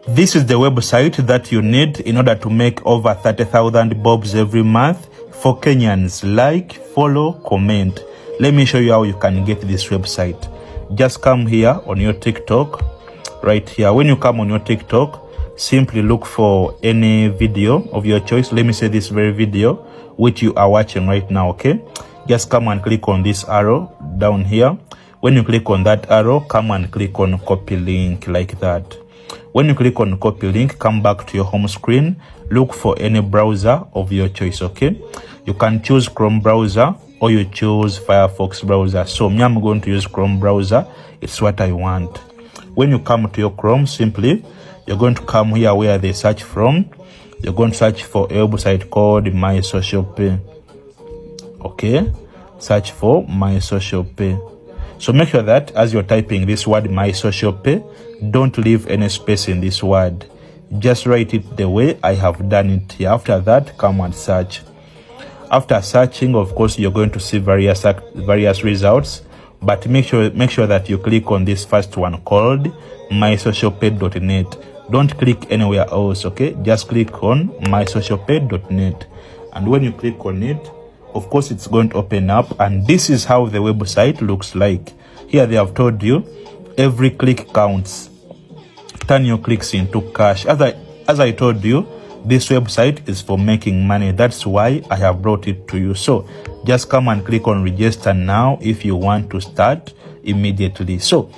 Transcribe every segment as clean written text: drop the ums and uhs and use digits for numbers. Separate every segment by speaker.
Speaker 1: This is the website that you need in order to make over 30,000 bobs every month for Kenyans. Like, follow, comment. Let me show you how you can get this website. Just come here on your TikTok, right here. When you come on your TikTok, simply look for any video of your choice. Let me say this very video which you are watching right now, okay? Just come and click on this arrow down here. When you click on that arrow, come and click on copy link like that. When you click on copy link, come back to your home screen, look for any browser of your choice, okay? You can choose Chrome browser or you choose Firefox browser. So me, I'm going to use Chrome browser. It's what I want. When you come to your Chrome, simply, you're going to come here where they search from. You're going to search for a website called My Social Pay. Okay? Search for My Social Pay. So make sure that as you're typing this word My Social Pay, don't leave any space in this word. Just write it the way I have done it here. After that, come and search. After searching, of course, you're going to see various results, but make sure that you click on this first one called mysocialpay.net. Don't click anywhere else, okay? Just click on mysocialpay.net. And when you click on it, of course, it's going to open up, and this is how the website looks like. Here they have told you every click counts. Turn your clicks into cash. As I told you, this website is for making money. That's why I have brought it to you. So just come and click on register now if you want to start immediately. So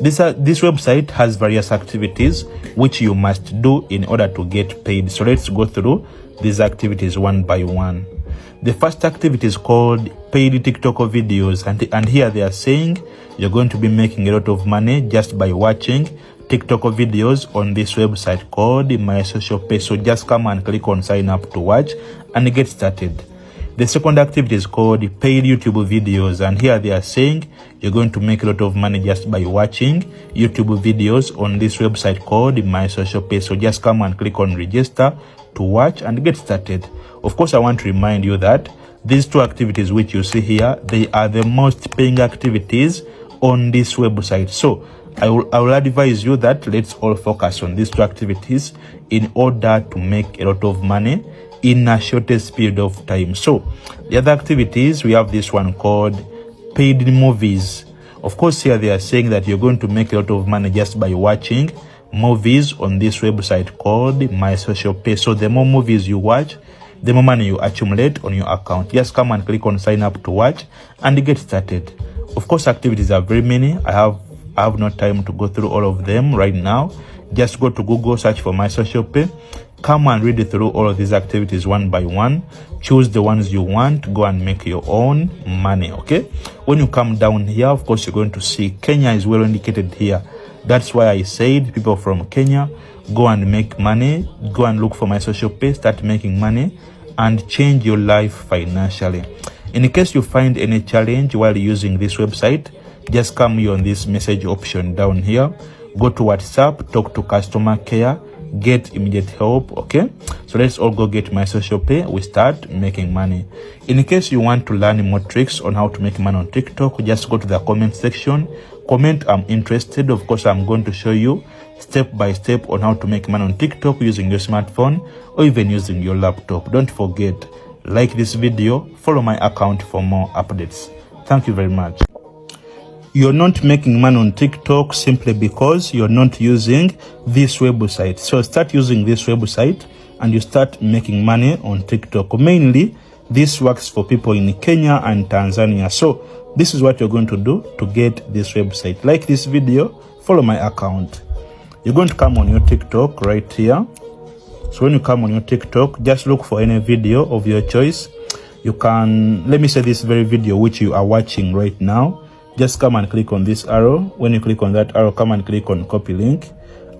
Speaker 1: this website has various activities which you must do in order to get paid. So let's go through these activities one by one. The first activity is called paid TikTok videos, and here they are saying you're going to be making a lot of money just by watching TikTok videos on this website called My Social Pay. So just come and click on sign up to watch and get started. The second activity is called paid YouTube videos, and here they are saying you're going to make a lot of money just by watching YouTube videos on this website called My Social Pay. So just come and click on register to watch and get started. Of course, I want to remind you that these two activities which you see here, they are the most paying activities on this website. So I will advise you that let's all focus on these two activities in order to make a lot of money in a shortest period of time. So the other activities, we have this one called paid movies. Of course, here they are saying that you're going to make a lot of money just by watching movies on this website called My Social Pay. So the more movies you watch, the more money you accumulate on your account. Just come and click on sign up to watch and get started. Of course, activities are very many. I have no time to go through all of them right now. Just go to Google, search for My Social Pay. Come and read through all of these activities one by one. Choose the ones you want. Go and make your own money, okay? When you come down here, of course, you're going to see Kenya is well indicated here. That's why I said people from Kenya, go and make money. Go and look for My Social Pay. Start making money and change your life financially. In case you find any challenge while using this website, just come here on this message option down here. Go to WhatsApp, talk to customer care, get immediate help, okay? So let's all go get My Social Pay. We start making money. In case you want to learn more tricks on how to make money on TikTok, just go to the comment section. Comment, I'm interested. Of course, I'm going to show you step by step on how to make money on TikTok using your smartphone or even using your laptop. Don't forget, like this video, follow my account for more updates. Thank you very much. You're not making money on TikTok simply because you're not using this website. So start using this website and you start making money on TikTok. Mainly, this works for people in Kenya and Tanzania. So this is what you're going to do to get this website. Like this video, follow my account. You're going to come on your TikTok right here. So when you come on your TikTok, just look for any video of your choice. You can, let me say this very video which you are watching right now. Just come and click on this arrow. When you click on that arrow, come and click on copy link.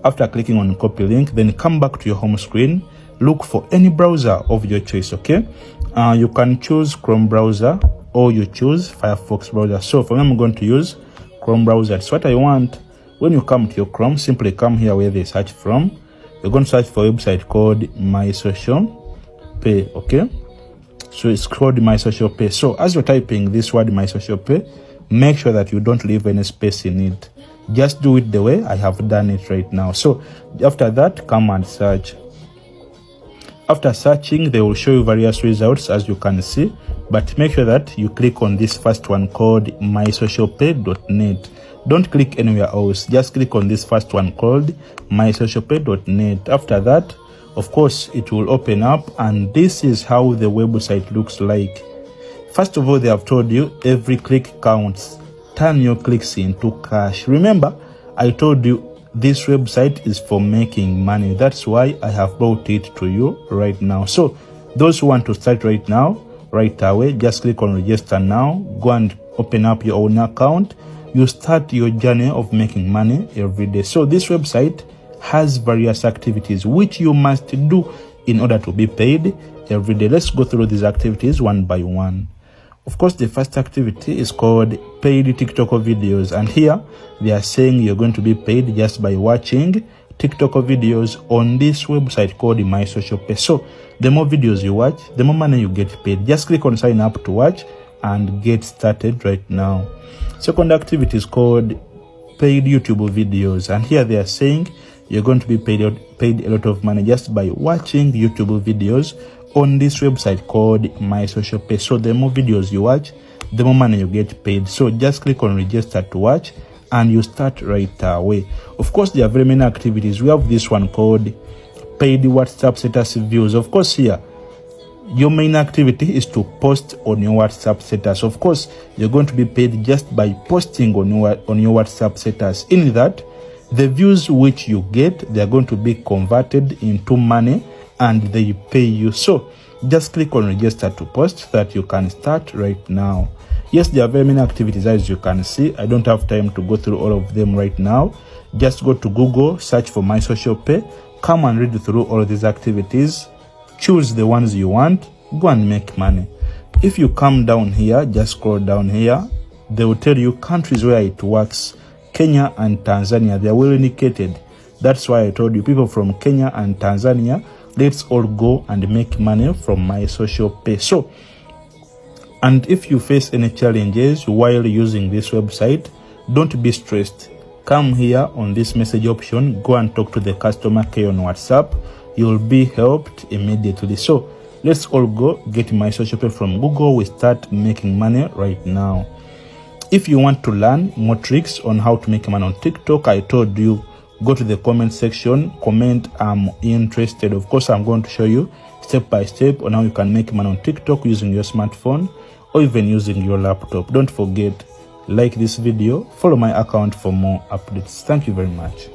Speaker 1: After clicking on copy link, then come back to your home screen. Look for any browser of your choice, okay? You can choose Chrome browser or you choose Firefox browser. So for me, I'm going to use Chrome browser. That's what I want. When you come to your Chrome, simply come here where they search from. You're going to search for a website called My Social Pay, okay? So it's called My Social Pay. So as you're typing this word My Social Pay, make sure that you don't leave any space in it. Just do it the way I have done it right now. So after that, come and search. After searching, they will show you various results, as you can see, but make sure that you click on this first one called mysocialpay.net. Don't click anywhere else, just click on this first one called mysocialpay.net. After that, of course, it will open up, and this is how the website looks like. First of all, they have told you every click counts. Turn your clicks into cash. Remember, I told you this website is for making money. That's why I have brought it to you right now. So those who want to start right now, right away, just click on register now. Go and open up your own account. You start your journey of making money every day. So this website has various activities which you must do in order to be paid every day. Let's go through these activities one by one. Of course, the first activity is called paid TikTok videos, and here they are saying you're going to be paid just by watching TikTok videos on this website called MySocialPay. So the more videos you watch, the more money you get paid. Just click on sign up to watch and get started right now. Second activity is called paid YouTube videos, and here they are saying you're going to be paid a lot of money just by watching YouTube videos on this website called MySocialPay. So the more videos you watch, the more money you get paid. So just click on register to watch and you start right away. Of course, there are very many activities. We have this one called paid WhatsApp status views. Of course, here your main activity is to post on your WhatsApp status. Of course, you're going to be paid just by posting on your WhatsApp status. In that, the views which you get, they are going to be converted into money and they pay you. So just click on register to post so that you can start right now. Yes, there are very many activities, as you can see. I don't have time to go through all of them right now. Just go to Google, search for MySocialPay, come and read through all of these activities, choose the ones you want, go and make money. If you come down here, just scroll down here, they will tell you countries where it works. Kenya and Tanzania, they are well indicated. That's why I told you people from Kenya and Tanzania, let's all go and make money from MySocialPay. So, and if you face any challenges while using this website, don't be stressed. Come here on this message option, go and talk to the customer care on WhatsApp. You'll be helped immediately. So let's all go get MySocialPay from Google. We start making money right now. If you want to learn more tricks on how to make money on TikTok, I told you, go to the comment section, comment I'm interested. Of course, I'm going to show you step by step on how you can make money on TikTok using your smartphone or even using your laptop. Don't forget, like this video, follow my account for more updates. Thank you very much.